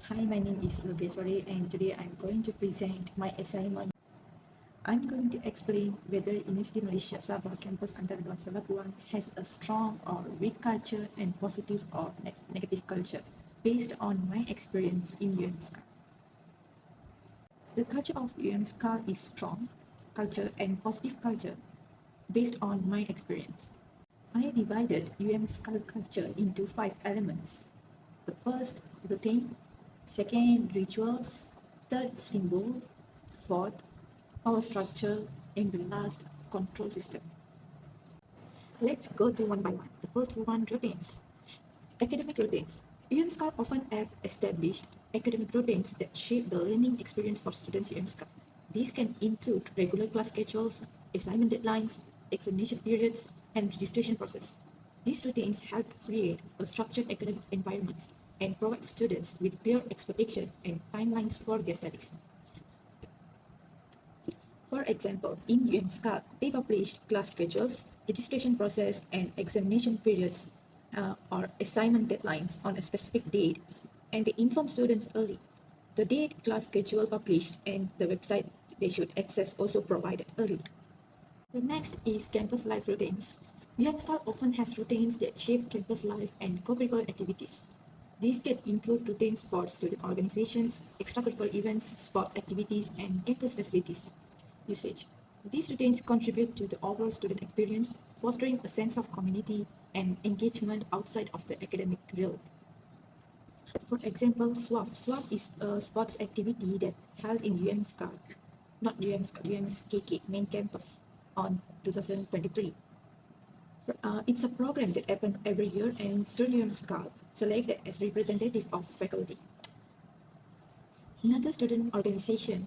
Hi, my name is Logeswari and today I'm going to present my assignment. I'm going to explain whether University Malaysia Sabah campus Antarabangsa Labuan has a strong or weak culture and positive or negative culture based on my experience in UMSCA. The culture of UMSCA is strong culture and positive culture based on my experience. I divided UMSCA culture into 5 elements. The first, routine; second, rituals; third, symbol; fourth, power structure; and the last, control system. Let's go through one by one. The first one, routines. Academic routines. UMSCA often have established academic routines that shape the learning experience for students in UMSCA. These can include regular class schedules, assignment deadlines, examination periods, and registration process. These routines help create a structured academic environment and provide students with clear expectations and timelines for their studies. For example, in UMSCA, they published class schedules, registration process, and examination periods or assignment deadlines on a specific date, and they inform students early. The date, class schedule published, and the website they should access also provided early. The next is campus life routines. UMSCA often has routines that shape campus life and co-curricular activities. These can include routines for student organizations, extracurricular events, sports activities, and campus facilities usage. These routines contribute to the overall student experience, fostering a sense of community and engagement outside of the academic realm. For example, SWAF. SWAF is a sports activity that held in UMSCA, not UMSCA, UMSKK main campus on 2023. It's a program that happens every year and student UMSCA selected as representative of faculty. Another student organization,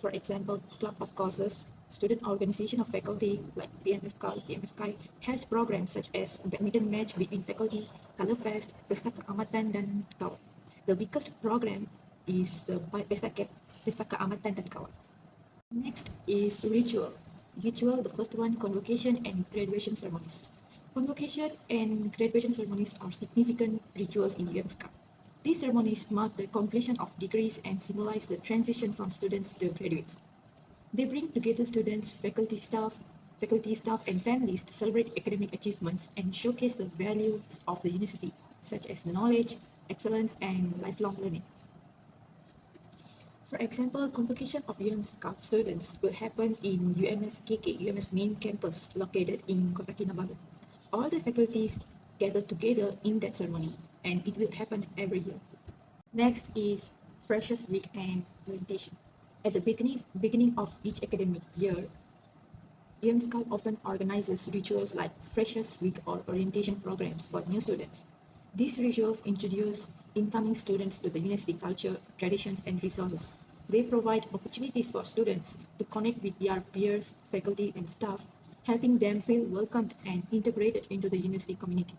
for example, Club of Causes, student organization of faculty like PMFKI, held programs such as badminton match between faculty, Color Fest, Pesta Keamatan dan Kawan. The biggest program is the Pesta Keamatan dan Kawan. Next is ritual. Ritual, the first one, convocation and graduation ceremonies. Convocation and graduation ceremonies are significant rituals in UMSCA. These ceremonies mark the completion of degrees and symbolize the transition from students to graduates. They bring together students, faculty staff, and families to celebrate academic achievements and showcase the values of the university, such as knowledge, excellence, and lifelong learning. For example, convocation of UMSCA students will happen in UMSKK, UMS main campus located in Kota Kinabalu. All the faculties gather together in that ceremony, and it will happen every year. Next is Freshers Week and orientation. At the beginning of each academic year, UMSCA often organizes rituals like Freshers Week or orientation programs for new students. These rituals introduce incoming students to the university culture, traditions, and resources. They provide opportunities for students to connect with their peers, faculty, and staff, helping them feel welcomed and integrated into the university community.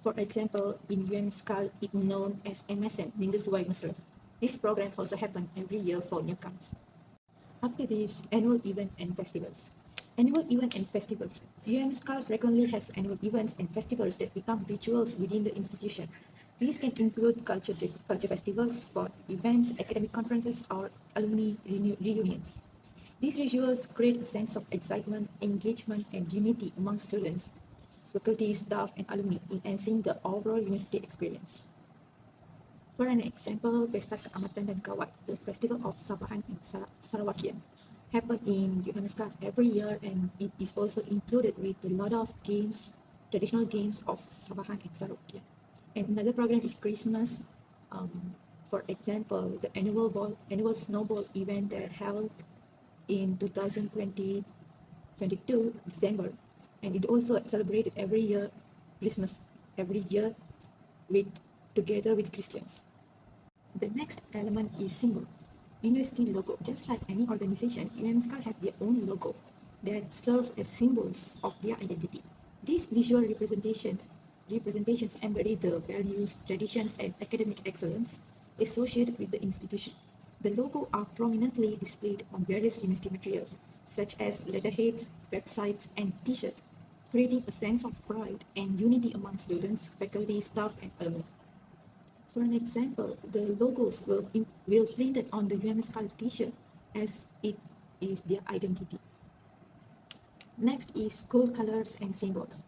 For example, in UMSCA, it's known as MSM, Minggu Sesuai Mesra. This program also happens every year for newcomers. After this, annual event and festivals. Annual event and festivals. UMSCA frequently has annual events and festivals that become rituals within the institution. These can include culture festivals, sport events, academic conferences, or alumni reunions. These rituals create a sense of excitement, engagement, and unity among students, faculty, staff, and alumni, enhancing the overall university experience. For an example, Pesta Keamatan dan Kawat, the festival of Sabahan and Sarawakian, happen in UMSCA every year, and it is also included with a lot of games, traditional games of Sabahan and Sarawakian. And another program is Christmas. For example, the annual snowball event that held in 2022 December, and it also celebrated every year Christmas every year with together with Christians. The next element is symbol. University logo. Just like any organization, UMSCA have their own logo that serve as symbols of their identity. These visual representations embody the values, traditions, and academic excellence associated with the institution. The logo are prominently displayed on various university materials, such as letterheads, websites, and t-shirts, creating a sense of pride and unity among students, faculty, staff, and alumni. For an example, the logos will printed on the UMS Cult t-shirt as it is their identity. Next is school colors and symbols.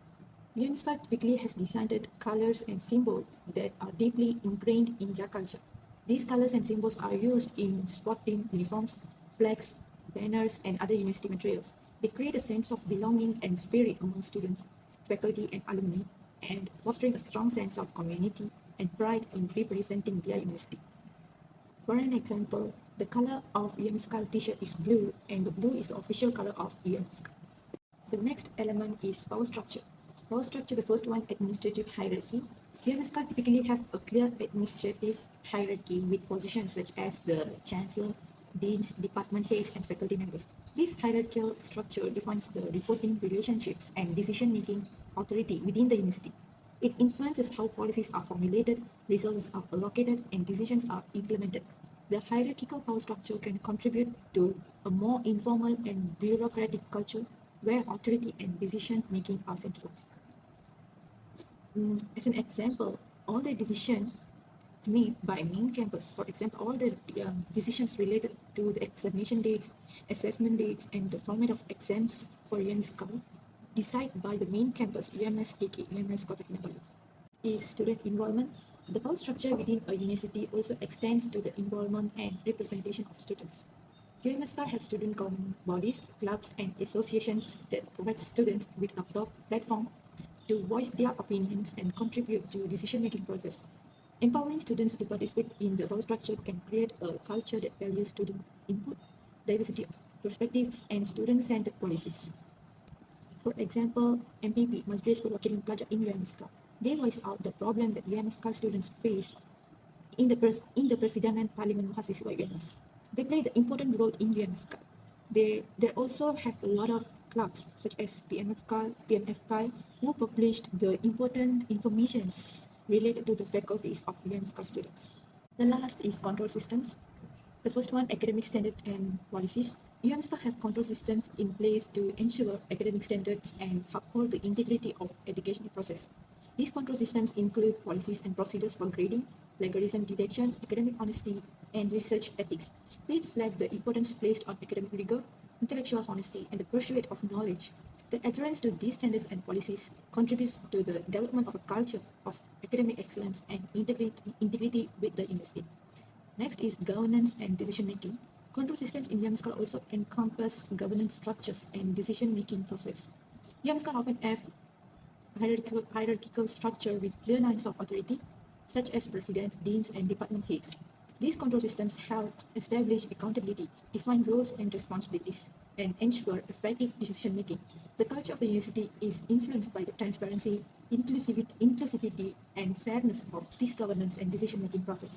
UMS Cult typically has designed colors and symbols that are deeply ingrained in their culture. These colors and symbols are used in sport team uniforms, flags, banners, and other university materials. They create a sense of belonging and spirit among students, faculty, and alumni, and fostering a strong sense of community and pride in representing their university. For an example, the color of UMS Cult t-shirt is blue, and the blue is the official color of UMS. The next element is power structure. Power structure, the first one, administrative hierarchy. UMSCA typically have a clear administrative hierarchy with positions such as the chancellor, deans, department heads, and faculty members. This hierarchical structure defines the reporting relationships and decision-making authority within the university. It influences how policies are formulated, resources are allocated, and decisions are implemented. The hierarchical power structure can contribute to a more informal and bureaucratic culture where authority and decision making are centralized. As an example, all the decisions made by main campus, for example, all the decisions related to the examination dates, assessment dates, and the format of exams for UMS Kala, decided by the main campus, UMS KK, UMS Kota Kinabalu. Is student involvement. The power structure within a university also extends to the involvement and representation of students. UMSK has student government bodies, clubs, and associations that provide students with a platform to voice their opinions and contribute to decision-making process. Empowering students to participate in the power structure can create a culture that values student input, diversity of perspectives, and student-centered policies. For example, MPP, Majlis Perwakilan Pelajar in UMSK, they voice out the problem that UMSK students face in the Persidangan Parlimen Mahasiswa UMS. They play the important role in UMSK. They also have a lot of clubs such as PMFK, who published the important informations related to the faculties of UMSK students. The last is control systems. The first one, academic standards and policies. UMSK have control systems in place to ensure academic standards and uphold the integrity of educational process. These control systems include policies and procedures for grading, plagiarism detection, academic honesty, and research ethics. They reflect the importance placed on academic rigor, intellectual honesty, and the pursuit of knowledge. The adherence to these standards and policies contributes to the development of a culture of academic excellence and integrity with the university. Next is governance and decision making. Control systems in UMSCA also encompass governance structures and decision making process. UMSCA often have hierarchical structure with clear lines of authority, such as presidents, deans, and department heads. These control systems help establish accountability, define roles and responsibilities, and ensure effective decision making. The culture of the university is influenced by the transparency, inclusivity, and fairness of this governance and decision making process.